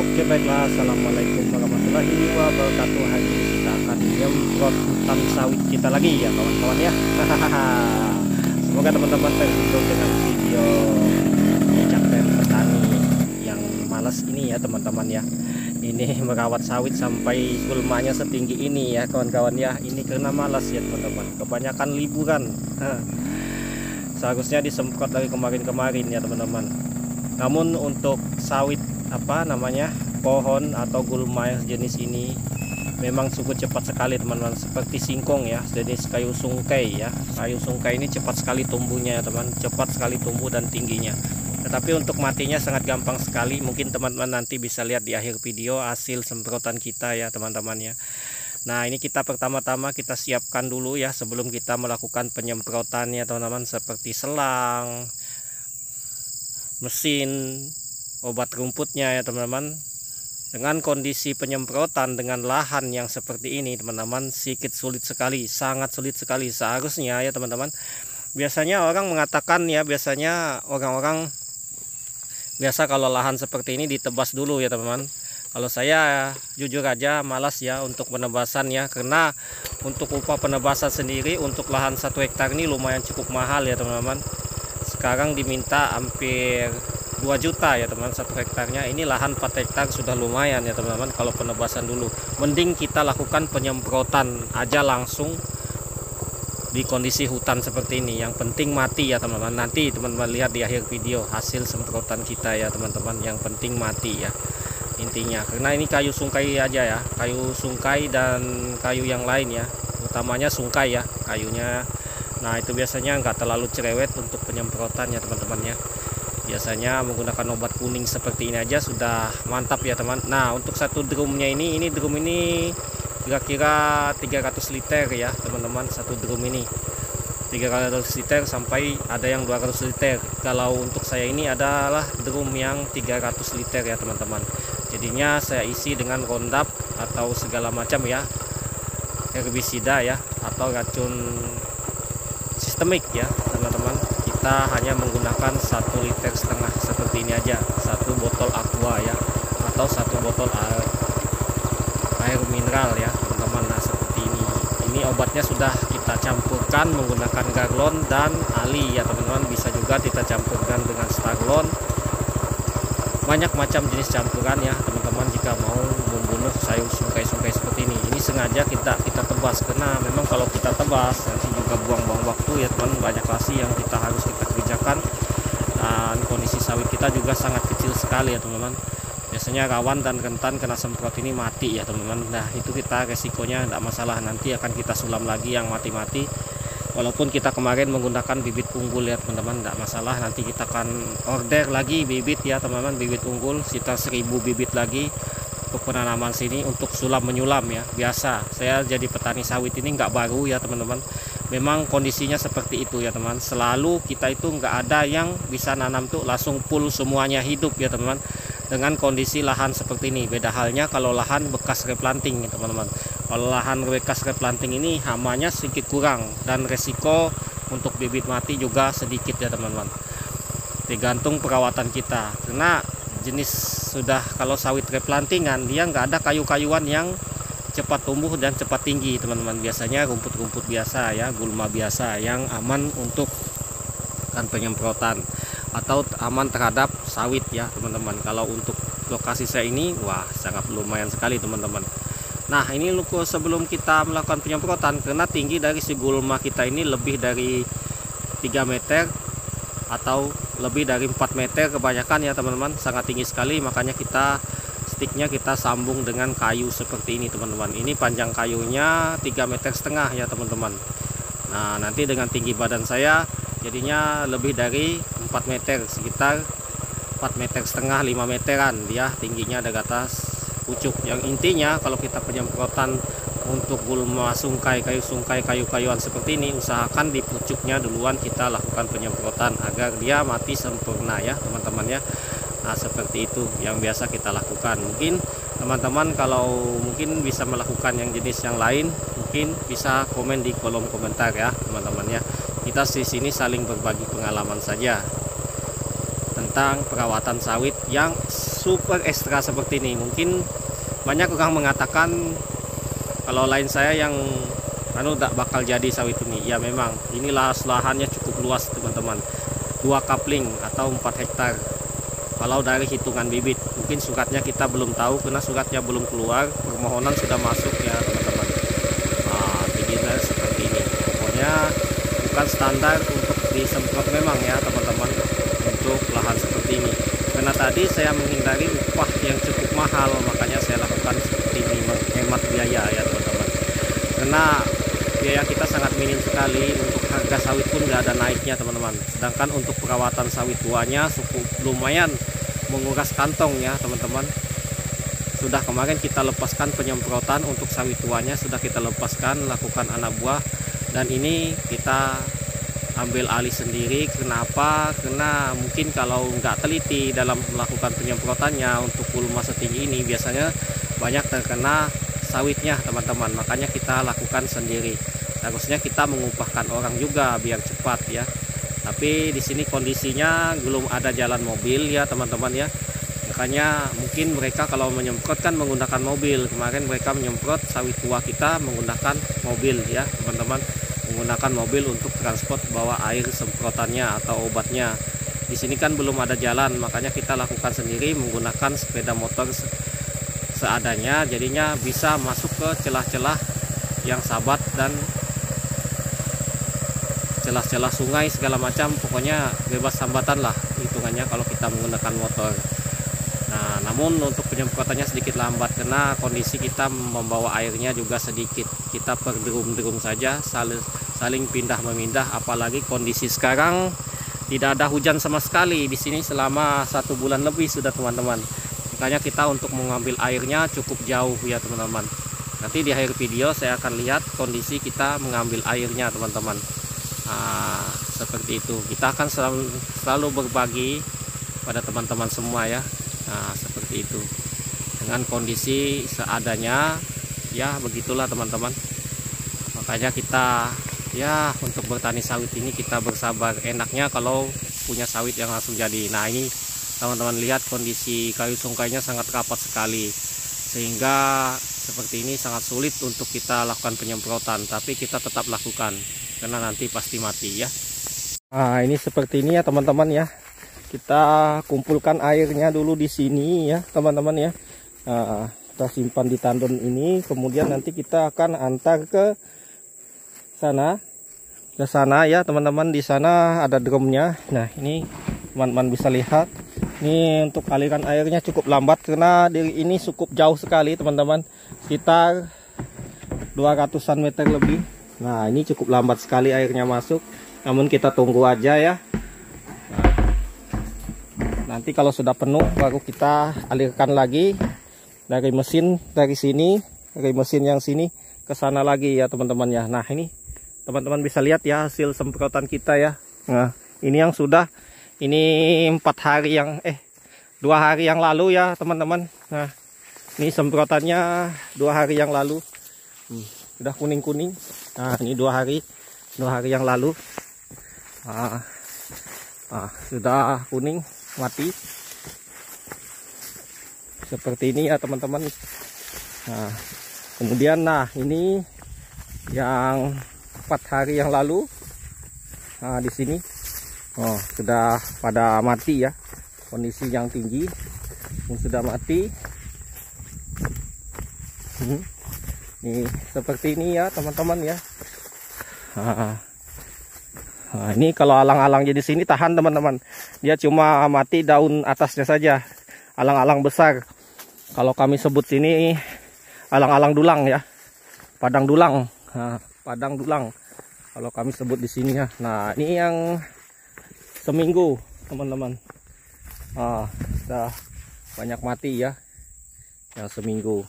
Oke baiklah, assalamualaikum warahmatullahi wabarakatuh. Hari ini kita akan menyemprot hutan sawit kita lagi ya kawan-kawan ya. Semoga teman-teman terhibur dengan video captain petani yang malas ini ya teman-teman ya. Ini merawat sawit sampai gulmanya setinggi ini ya kawan-kawan ya. Ini karena malas ya teman-teman, kebanyakan liburan. Seharusnya disemprot dari kemarin-kemarin ya teman-teman. Namun untuk sawit pohon atau gulma jenis ini memang cukup cepat sekali teman-teman, seperti singkong ya, jenis kayu sungkai ya. Kayu sungkai ini cepat sekali tumbuhnya ya teman, cepat sekali tumbuh dan tingginya. Tetapi untuk matinya sangat gampang sekali. Mungkin teman-teman nanti bisa lihat di akhir video hasil semprotan kita ya teman-teman ya. Nah ini kita pertama-tama kita siapkan dulu ya sebelum kita melakukan penyemprotannya teman-teman, seperti selang, mesin, obat rumputnya ya teman-teman. Dengan kondisi penyemprotan dengan lahan yang seperti ini teman-teman, sedikit sulit sekali, sangat sulit sekali. Seharusnya ya teman-teman, biasanya orang mengatakan ya, biasanya orang-orang biasa kalau lahan seperti ini ditebas dulu ya teman-teman. Kalau saya jujur aja malas ya untuk penebasan ya, karena untuk upah penebasan sendiri untuk lahan 1 hektar ini lumayan cukup mahal ya teman-teman. Sekarang diminta hampir 2 juta ya teman, 1 hektarnya. Ini lahan 4 hektar sudah lumayan ya teman-teman. Kalau penebasan dulu, mending kita lakukan penyemprotan aja langsung di kondisi hutan seperti ini. Yang penting mati ya teman-teman. Nanti teman-teman lihat di akhir video hasil semprotan kita ya teman-teman. Yang penting mati ya intinya, karena ini kayu sungkai aja ya, kayu sungkai dan kayu yang lain ya, utamanya sungkai ya kayunya. Nah itu biasanya nggak terlalu cerewet untuk penyemprotan ya teman-teman ya. Biasanya menggunakan obat kuning seperti ini aja sudah mantap ya teman. Nah untuk satu drumnya ini drum ini kira-kira 300 liter ya teman-teman. Satu drum ini 300 liter sampai ada yang 200 liter. Kalau untuk saya ini adalah drum yang 300 liter ya teman-teman. Jadinya saya isi dengan Roundup atau segala macam ya, herbisida ya, atau racun sistemik ya teman-teman. Kita hanya menggunakan 1,5 liter seperti ini aja, 1 botol aqua ya, atau 1 botol air mineral ya teman-teman. Nah seperti ini obatnya sudah kita campurkan menggunakan garlon dan ali ya teman-teman. Bisa juga kita campurkan dengan staglon, banyak macam jenis campuran ya teman-teman jika mau membunuh sayur sungkai-sungkai seperti ini. Ini sengaja kita tebas, karena memang kalau kita tebas nanti juga buang-buang waktu ya teman, banyak lasi yang kita harus kita kerjakan, dan kondisi sawit kita juga sangat kecil sekali ya teman-teman. Biasanya rawan dan rentan kena semprot ini mati ya teman-teman. Nah itu kita resikonya tidak masalah, nanti akan kita sulam lagi yang mati-mati. Walaupun kita kemarin menggunakan bibit unggul ya teman-teman, tidak masalah, nanti kita akan order lagi bibit ya teman-teman, bibit unggul sekitar 1000 bibit lagi untuk penanaman sini untuk sulam menyulam ya. Biasa saya jadi petani sawit ini nggak baru ya teman-teman, memang kondisinya seperti itu ya teman. Selalu kita itu nggak ada yang bisa nanam tuh langsung full semuanya hidup ya teman-teman. Dengan kondisi lahan seperti ini, beda halnya kalau lahan bekas replanting ya teman-teman. Kalau lahan bekas replanting ini hamanya sedikit kurang dan resiko untuk bibit mati juga sedikit ya teman-teman. Tergantung perawatan kita, karena jenis sudah kalau sawit replantingan dia nggak ada kayu-kayuan yang cepat tumbuh dan cepat tinggi teman-teman. Biasanya rumput-rumput biasa ya, gulma biasa yang aman untuk penyemprotan atau aman terhadap sawit ya teman-teman. Kalau untuk lokasi saya ini wah sangat lumayan sekali teman-teman. Nah ini sebelum kita melakukan penyemprotan, karena tinggi dari si gulma kita ini lebih dari 3 meter atau lebih dari 4 meter kebanyakan ya teman-teman, sangat tinggi sekali. Makanya sticknya kita sambung dengan kayu seperti ini teman-teman. Ini panjang kayunya 3,5 meter ya teman-teman. Nah nanti dengan tinggi badan saya jadinya lebih dari 4 meter, sekitar 4,5 meter 5 meteran dia tingginya dari atas pucuk. Yang intinya kalau kita penyemprotan untuk gulma sungkai, kayu sungkai, kayu-kayuan seperti ini, usahakan di pucuknya duluan kita lakukan penyemprotan agar dia mati sempurna ya teman-teman ya. Nah seperti itu yang biasa kita lakukan. Mungkin teman-teman kalau mungkin bisa melakukan yang jenis yang lain, mungkin bisa komen di kolom komentar ya teman-teman ya. Kita di sini saling berbagi pengalaman saja tentang perawatan sawit yang super ekstra seperti ini. Mungkin banyak orang mengatakan kalau lain saya yang tak bakal jadi sawit ini. Ya memang inilah lahannya cukup luas teman-teman, 2 kapling atau 4 hektar kalau dari hitungan bibit. Mungkin suratnya kita belum tahu karena suratnya belum keluar, permohonan sudah masuk ya teman-teman. Tingginya seperti ini, pokoknya bukan standar untuk disemprot memang ya teman-teman untuk lahan seperti ini. Karena tadi saya menghindari upah yang cukup mahal, makanya saya lakukan seperti ini, menghemat biaya ya teman-teman. Karena biaya kita sangat minim sekali, untuk harga sawit pun nggak ada naiknya teman-teman. Sedangkan untuk perawatan sawit tuanya cukup lumayan menguras kantong ya teman-teman. Sudah kemarin kita lepaskan penyemprotan untuk sawit tuanya, sudah kita lepaskan, lakukan anak buah, dan ini kita ambil alih sendiri. Kenapa? Karena mungkin kalau nggak teliti dalam melakukan penyemprotannya untuk gulma setinggi ini, biasanya banyak terkena sawitnya teman-teman, makanya kita lakukan sendiri. Harusnya kita mengupahkan orang juga biar cepat ya, tapi di sini kondisinya belum ada jalan mobil ya teman-teman ya, makanya mungkin mereka kalau menyemprot kan menggunakan mobil. Kemarin mereka menyemprot sawit tua kita menggunakan mobil ya teman-teman, menggunakan mobil untuk transport bawa air semprotannya atau obatnya. Di sini kan belum ada jalan, makanya kita lakukan sendiri menggunakan sepeda motor seadanya, jadinya bisa masuk ke celah-celah yang sabat dan celah-celah sungai segala macam, pokoknya bebas hambatan lah hitungannya kalau kita menggunakan motor. Nah, namun untuk penyemprotannya sedikit lambat karena kondisi kita membawa airnya juga sedikit, kita per drum-drum saja, saling pindah memindah, apalagi kondisi sekarang tidak ada hujan sama sekali di sini selama 1 bulan lebih sudah teman-teman. Makanya kita untuk mengambil airnya cukup jauh ya teman-teman. Nanti di akhir video saya akan lihat kondisi kita mengambil airnya teman-teman. Seperti itu, kita akan selalu berbagi pada teman-teman semua ya. Seperti itu, dengan kondisi seadanya ya, begitulah teman-teman. Makanya kita ya untuk bertani sawit ini kita bersabar. Enaknya kalau punya sawit yang langsung jadi. Nah ini teman-teman lihat kondisi kayu sungkainya sangat rapat sekali, sehingga seperti ini sangat sulit untuk kita lakukan penyemprotan, tapi kita tetap lakukan karena nanti pasti mati ya. Nah ini seperti ini ya teman-teman ya, kita kumpulkan airnya dulu di sini ya teman-teman ya. Kita simpan di tandon ini, kemudian nanti kita akan antar ke sana ya teman-teman. Di sana ada drumnya. Nah ini teman-teman bisa lihat, ini untuk aliran airnya cukup lambat karena dari ini cukup jauh sekali teman-teman, sekitar 200-an meter lebih. Nah ini cukup lambat sekali airnya masuk, namun kita tunggu aja ya. Nanti kalau sudah penuh baru kita alirkan lagi dari mesin, dari sini, dari mesin yang sini ke sana lagi ya teman-teman ya. Nah ini teman-teman bisa lihat ya hasil semprotan kita ya. Nah ini yang sudah, ini 2 hari yang lalu ya teman-teman. Nah ini semprotannya 2 hari yang lalu, sudah kuning-kuning. Nah ini 2 hari yang lalu, sudah kuning mati seperti ini ya teman-teman. Nah kemudian ini yang 4 hari yang lalu, di sini sudah pada mati ya, kondisi yang tinggi sudah mati. Nih seperti ini ya teman-teman ya. Nah, ini kalau alang-alang jadi sini tahan teman-teman, dia cuma mati daun atasnya saja, alang-alang besar. Kalau kami sebut sini alang-alang dulang ya, padang dulang. Padang dulang kalau kami sebut di sini ya. Nah ini yang seminggu teman-teman, sudah banyak mati ya yang seminggu.